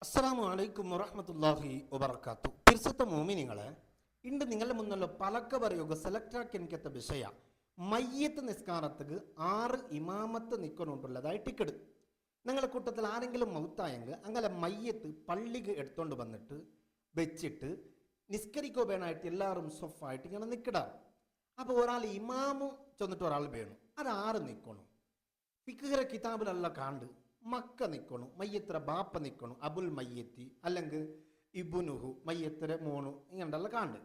അസ്സലാമു അലൈക്കും വറഹ്മത്തുള്ളാഹി വബറകാത്തു. പിർസത്തെ മോമിനിങ്ങളെ, ഇണ്ട് നിങ്ങളുടെ മുന്നുള്ള പലക്ക പറയുക സെലക്ടാക്കി എനിക്കത്തെ വിഷയ മയ്യത്ത് നിസ്കാരത്തുക്ക് 6 ഇമാമത്ത് നിൽക്കണോണ്ടുള്ളതായി ടിക്കറ്റ്. നിങ്ങളുടെ കൂട്ടത്തിൽ ആരെങ്കിലും മൗത്തായെങ്കിൽ അങ്ങനെ മയ്യത്ത് പള്ളിക്ക് എടുത്തോണ്ട് വന്നിട്ട് വെച്ചിട്ട് നിസ്കരിക്കോ വേണമായിട്ട് എല്ലാവരും സൊഫായിട്ട് ഇങ്ങനെ നിൽക്കിടാറ്. അപ്പോൾ ഒരാൾ ഇമാമു ചെന്നിട്ട് ഒരാൾ വേണം, അത് 6 നിൽക്കണം. ഫിഖ്ഹിന്റെ കിതാബിലെല്ലാം കാണ്ട് മക്ക നിൽക്കണു, മയ്യത്തിര ബാപ്പ നിൽക്കണു, അബുൽ മയ്യത്തി അല്ലെങ്കിൽ ഇബുനുഹു മയ്യത്തിര മോണു, ഇങ്ങനെയുള്ള കാണ്ട്.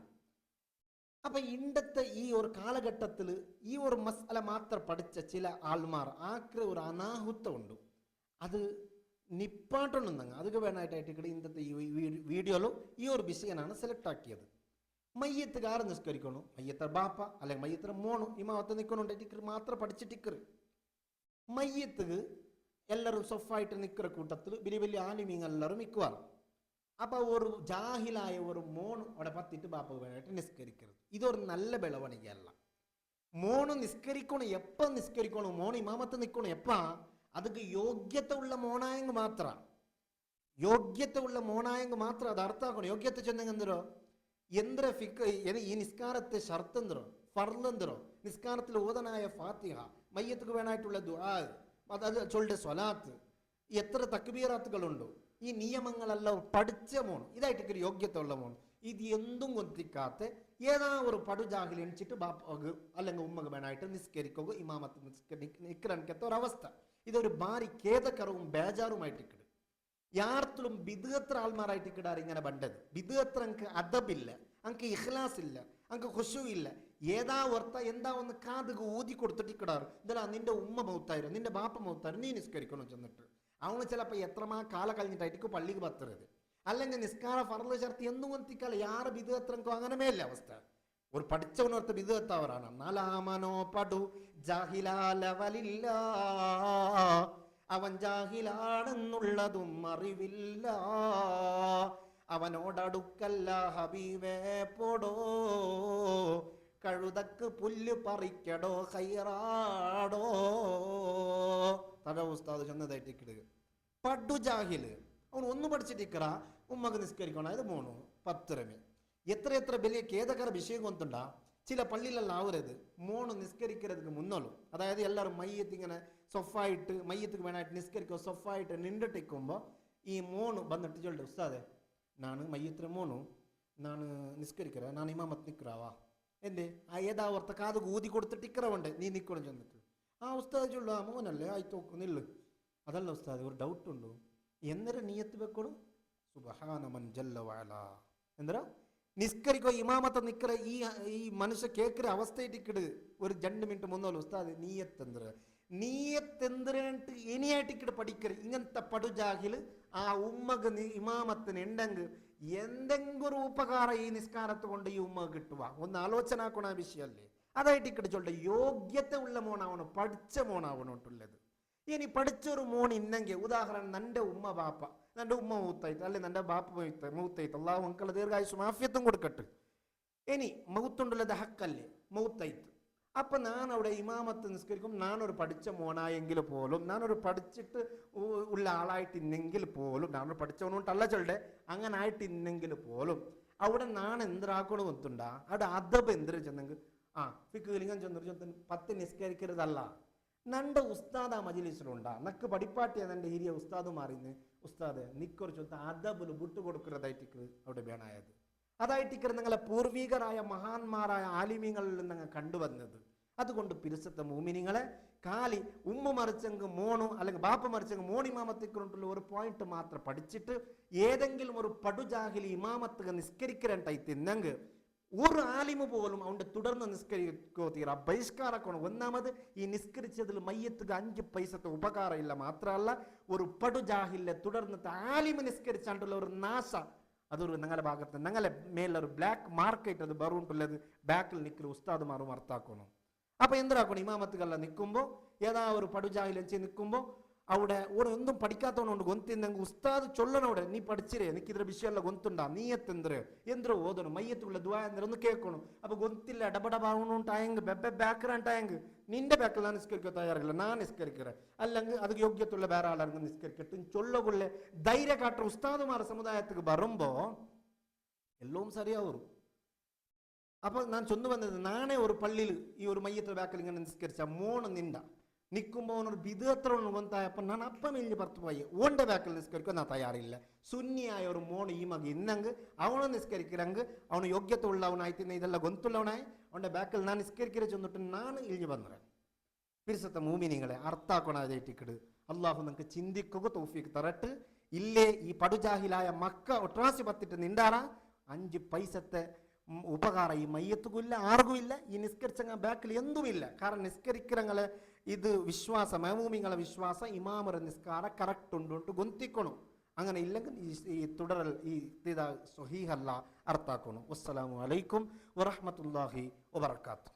അപ്പൊ ഇണ്ടത്തെ ഈ ഒരു കാലഘട്ടത്തിൽ ഈ ഒരു മസാല മാത്രം പഠിച്ച ചില ആൾമാർ ആക്ര ഒരു അനാഹുത്വമുണ്ട്. അത് നിപ്പാട്ടൊന്നുണ്ടെങ്കിൽ അതൊക്കെ വേണമായിട്ടായിട്ട് ഇന്നത്തെ ഈ വീഡിയോയിലും ഈ ഒരു വിഷയനാണ് സെലക്ട് ആക്കിയത്. മയ്യത്ത് ആറ് നിസ്കരിക്കണു, മയ്യത്തിര ബാപ്പ അല്ലെങ്കിൽ മയ്യത്തിര മോണു ഇമാവത്ത് നിൽക്കണുണ്ട് ടിക്കർ മാത്രം പഠിച്ച് ടിക്കർ. മയ്യത്ത് എല്ലാവരും സൊഫായിട്ട് നിൽക്കുന്ന കൂട്ടത്തിൽ വലിയ വലിയ ആലിമീങ്ങൾ എല്ലാവരും നിൽക്കുവാറ്. അപ്പോൾ ഒരു ജാഹിലായ ഒരു മോണ് അവിടെ പത്തിട്ട് ബാപ്പ വേണമായിട്ട് നിസ്കരിക്കരുത്. ഇതൊരു നല്ല ಬೆಳವಣಿಗೆയല്ല. മോണ് നിസ്കരിക്കണം, എപ്പം നിസ്കരിക്കണം, മോണ് ഇമാമത്ത് നിൽക്കണം എപ്പാ, അതൊക്കെ യോഗ്യത ഉള്ള മോണായെങ്കിൽ മാത്രം, യോഗ്യത ഉള്ള മോണായെങ്കിൽ മാത്രം അത് അർത്ഥാക്കണം. യോഗ്യത ചെന്നെങ്കിൽ എന്തരോ എന്തിര ഫിക്ക് ഈ നിസ്കാരത്തെ ഷർത്ത് എന്തരോ ഫർള് എന്തരോ നിസ്കാരത്തിൽ ഓതനായ ഫാത്തിഹ, മയ്യത്തുക്ക് വേണമായിട്ടുള്ള ദുആ, അത് ചൊല്ലിയ സ്വലാത്ത്, എത്ര തക്ബീറാത്തുകളുണ്ടോ, ഈ നിയമങ്ങളെല്ലാം പഠിച്ച മോണ്, ഇതായിട്ടൊക്കെ യോഗ്യത ഉള്ള മോണ്. ഇത് എന്തും കൊത്തിക്കാത്ത ഏതാ ഒരു പടുജാഹിൽ എണിച്ചിട്ട് ബാപ്പ അല്ലെങ്കിൽ ഉമ്മക്ക് വേണമായിട്ട് നിസ്കരിക്കുക, ഇമാമത്ത് നിൽക്കണക്കത്തെ ഒരവസ്ഥ. ഇതൊരു ഭാരി ഖേദകരവും ബേജാറുമായിട്ട് യാർത്തിലും ബിദ്അത്ത് ആൾമാരായിട്ട് കിടാറ് ഇങ്ങനെ ബണ്ടത്. ബിദ്അത്ത് അങ്ക് അദബില്ല, അങ്ക് ഇഖ്ലാസ് ഇല്ല, അങ്ക് ഖുശൂ ഇല്ല. ഏതാ ഓർത്ത എന്താ ഒന്ന് കാതുക ഊതി കൊടുത്തിട്ട് കിടാറ്. ഇതല്ല നിന്റെ ഉമ്മ മൗത്തായിരുന്നു, നിന്റെ ബാപ്പ മൗത്തായിരുന്നു, നീ നിസ്കരിക്കണം ചെന്നിട്ട്. അവന് ചിലപ്പോൾ എത്രമാ കാല കഴിഞ്ഞിട്ടായിരിക്കും പള്ളിക്ക് പത്തരുത്. അല്ലെങ്കിൽ നിസ്കാര ഫർള് ചേർത്ത് എന്നും കൊത്തിക്കാല യാറ് ബിദ്അത്രങ്കോ അങ്ങനമേ അല്ല അവസ്ഥ. ഒരു പഠിച്ചവനോർത്ത് ബിദ്അത്തവരാണ്. നാലാമനോ പടു ജാഹിലാലവലില്ല, അവൻ ജാഹിലാണെന്നുള്ളതും അറിവില്ല, അവനോടടുക്കല്ല ഹബീബേ പോടോ, കഴുതക്ക് പുല്ല് പറിക്കടോ ഹൈറാടോ. തല ഉസ്താദ് ചെന്നതായിട്ടിക്കിടുക പടു ജാഹില്. അവൻ ഒന്നും പഠിച്ചിട്ടിക്കറ ഉമ്മക്ക് നിസ്കരിക്കണം, അത് മോണു 10 രമേ. എത്ര വലിയ ഖേദകര വിഷയം കൊണ്ടുണ്ടാ ചില പള്ളിയിലെല്ലാം ആവരുത് മോണ് നിസ്കരിக்கிறதுக்கு മുന്നോളൂ. അതായത് എല്ലാവരും മയ്യത്ത് ഇങ്ങനെ സൊഫായിട്ട് മയ്യത്തുക്ക് വേണമായിട്ട് നിസ്കരിക്കുക സൊഫായിട്ട് നിന്നിട്ടിക്കുമ്പോൾ ഈ മോണ് വന്നിട്ട് ചൊല്ലിട്ട് ഉസ്താദെ നാണ് മയ്യത്തിന് മോണു നാണ് നിസ്കരിക്കറ നാണ് ഇമാമത്ത് നിൽക്കറാവാ എന്തേ ആ ഏതാ ഓർത്ത കാത് ഊതി കൊടുത്തിട്ട് ഇക്കറവുണ്ട് നീ നിൽക്കണം ചെന്നിട്ട്. ആ ഉസ്താദ് ചൊല്ലു ആ മോനല്ലേ ആയിട്ടോ നില്ല്. അതല്ല ഉസ്താദ് ഒരു ഡൗട്ട് ഉണ്ടോ, എന്നര നീയത്ത് വെക്കണു സുബ്ഹാന മൻ ജല്ല വഅല എന്തരാ നിസ്കരിക്കോ ഇമാമത്തെ നിൽക്കറ ഈ മനുഷ്യ കേൾക്കുന്ന അവസ്ഥയായിട്ടിക്കിട് ഒരു 2 മിനിറ്റ് മുന്നോലും ഉസ്താദ് നീയത്തെന്തിരട്ട് ഇനിയായിട്ടിക്കിട് പഠിക്കർ. ഇങ്ങനത്തെ പടുജാഹിൽ ആ ഉമ്മക്ക് ഇമാമത്തിന് ഉണ്ടെങ്കിൽ എന്തെങ്കിലും ഒരു ഉപകാരം ഈ നിസ്കാരത്ത് കൊണ്ട് ഈ ഉമ്മ കിട്ടുക ഒന്ന് ആലോചന ആക്കണ വിഷയമല്ലേ. അതായിട്ടിക്കിട് ചൊല്ലെ യോഗ്യത ഉള്ള മോണാവണം, പഠിച്ച മോണാവണോട്ടുള്ളത്. ഇനി പഠിച്ചൊരു മോൺ ഇന്നെങ്കിൽ ഉദാഹരണം നന്റെ ഉമ്മ ബാപ്പ, നന്റെ ഉമ്മ മൂത്തായിട്ട് അല്ലെ നന്റെ ബാപ്പ മൂത്തായിട്ട് അള്ളാഹു മക്കളെ ദീർഘായുസും ആഫിയത്തും കൊടുക്കട്ടെ. ഇനി മൗത്തുണ്ടുള്ളത് ഹക്കല്ലേ മൗത്തായിട്ട്. അപ്പം ഞാൻ അവിടെ ഇമാമത്ത് നിസ്കരിക്കും, ഞാനൊരു പഠിച്ച മോനായെങ്കിൽ പോലും, ഞാനൊരു പഠിച്ചിട്ട് ഉള്ള ആളായിട്ടിന്നെങ്കിൽ പോലും, ഞാനൊരു പഠിച്ചവനോട്ടല്ല ചൊല്ലേ അങ്ങനെ ആയിട്ടിന്നെങ്കിൽ പോലും അവിടെ ഞാൻ എന്തിനാക്കണം ഒത്തുണ്ടാ അവിടെ അദബ് എന്തിനു ചെന്നെങ്കിൽ ഫിഖ്ഹിലിങ്ങൻ ചെന്നൊരു 10 നിസ്കരിക്കരുതല്ല. നന്റെ ഉസ്താദ് ആ മജിലിസിലുണ്ടാ നക്ക് പഠിപ്പാട്ടിയ നന്റെ ഹിരിയ ഉസ്താദ് മാറിന്ന് ഉസ്താദ് നിക്കൊരു ചൊത്ത അദബിൽ വിട്ടുകൊടുക്കുന്നതായിട്ട് അവിടെ വേണായത്. അതായിട്ടിക്കർ നിങ്ങളെ പൂർവികരായ മഹാന്മാരായ ആലിമീങ്ങളിൽ നിന്ന് കണ്ടുവന്നത്. അതുകൊണ്ട് പിരിസത്തെ മൂമിനിങ്ങളെ കാലി ഉമ്മ മറിച്ചെങ്കിൽ മോണു അല്ലെങ്കിൽ ബാപ്പ മറിച്ചെങ്കിൽ മോൺ ഇമാമത്തിക്കൊണ്ടുള്ള ഒരു പോയിന്റ് മാത്രം പഠിച്ചിട്ട് ഏതെങ്കിലും ഒരു പടുജാഹിലി ഇമാമത്ത് നിസ്കരിക്കരണ്ടായിത്തിന്നെങ്കിൽ ഒരു ആലിമു പോലും അവൻ്റെ തുടർന്ന് നിസ്കരിക്കോ തീരാ ബഹിഷ്കാരക്കണം. ഒന്നാമത് ഈ നിസ്കരിച്ചതിൽ മയ്യത്തുക 5 പൈസത്തെ ഉപകാരം ഇല്ല, മാത്രമല്ല ഒരു പടുജാഹിലെ തുടർന്നത്തെ ആലിമ നിസ്കരിച്ചാണ്ടുള്ള ഒരു നാശ അതൊരു നിങ്ങളുടെ ഭാഗത്ത് നിങ്ങളെ മേലൊരു ബ്ലാക്ക് മാർക്കറ്റ് അത് ബറുണ്ടുള്ളത് ബാക്കിൽ നിൽക്കുന്ന ഉസ്താദുമാറും അർത്ഥാക്കണം. അപ്പോൾ എന്തിനാക്കണം ഇമാമത്തുകളെല്ലാം നിൽക്കുമ്പോൾ ഏതാ ഒരു പടുജാഹിൽ വെച്ച് നിൽക്കുമ്പോൾ അവിടെ ഓടെ ഒന്നും പഠിക്കാത്തവനുണ്ട് ഗൊಂತಿಂದಂಗೆ ഉസ്താദ് ചൊല്ലണോടെ നീ പഠിച്ചിരേ എനിക്കിದ್ರ ವಿಷಯ ಎಲ್ಲ ಗೊತ್ತುಂಟಾ ನೀಯತ್ತಂದ್ರೆ ಎಂದ್ರು ಓದನು ಮಯ್ಯತ್ತುള്ള ದುആ ಅಂದ್ರೆ ഒന്ന് കേൾക്കണം അപ്പൊ ಗೊತ್ತಿಲ್ಲ ഡബഡബാവുന്നുണ്ടായെങ്കിൽ ബെബെ ബാക്കറാണ്ടായെങ്കിൽ നിന്റെ ബാക്കിൽ ഞാൻ നിസ്കരിക്കാൻ തയ്യാറില്ല ഞാൻ നിസ്കരിക്കറേ അല്ലെങ്കിൽ അത് യോഗ്യത്തുള്ള വേറെ ആളാണെങ്കിൽ നിസ്കരിക്കട്ടും ചൊല്ലകൊള്ളെ ധൈര്യ കാട്ടുന്ന ഉസ്താദുമാരുടെ സമുദായത്തിക്ക് വരുമ്പോ എല്ലാം ശരിയാവും. അപ്പൊ ഞാൻ ചൊന്നു വന്നത് നാണേ ഒരു പള്ളിയിൽ ഈ ഒരു മയ്യത്ത് ബാക്കിൽ ഇങ്ങനെ നിസ്കരിച്ച മോണ് നിണ്ട നിൽക്കുമ്പോൾ അവനൊരു ബിദഅത്തൊന്ന് ಗೊಂತಾಯಪ್ಪ ನಾನು ಅಪ್ಪ ಮೇಲೆ ಬರ್ತು പോയി ഓൻ്റെ ബാക്കിൽ നിസ്കരിക്കാൻ ഞാൻ തയ്യാറില്ല. സുന്നിയായ ഒരു മോൺ ഈ മക ഇന്നങ്ക് അവനെ നിസ്കരിക്കരങ്ക് അവന് യോഗ്യത ഉള്ളവനായിത്തിന് ഇതെല്ലാം ഗൊಂತುള്ളവനായി അവൻ്റെ ബാക്കിൽ ഞാൻ നിസ്കരിക്കരെ ചെന്നിട്ട് ഞാൻ ഇഴിഞ്ഞു വന്നേ. പിരിസത്തെ മൂമിനിങ്ങളെ അർത്ഥാക്കണായിട്ടിക്കട് അള്ളാഹു നമുക്ക് ചിന്തിക്കുക തൗഫീഖ് തരട്ട്. ഇല്ലേ ഈ പടുജാഹിലായ മക്ക ഒട്രാസി പത്തിട്ട് നിണ്ടാറ 5 പൈസത്തെ ഉപകാര ഈ മയ്യത്തുമില്ല ആർക്കും ഇല്ല. ഈ നിസ്കരിച്ചങ്ങ ബാക്കിൽ എന്തുമില്ല. കാരണം നിസ്കരിക്കരങ്ങളെ ഇത് വിശ്വാസ മഹമൂമിങ്ങളെ വിശ്വാസ ഇമാമರ നിസ്കാര കറക്റ്റ് ഉണ്ടോട്ട് ഗൊಂತಿക്കണം. അങ്ങനെ ഇല്ലെങ്കിൽ ഈ തുടരൽ ഈ സ്വഹീഹല്ല അർത്ഥാക്കണം. വസ്സലാമു അലൈക്കും വറഹ്മത്തുള്ളാഹി വബറകാതുഹു.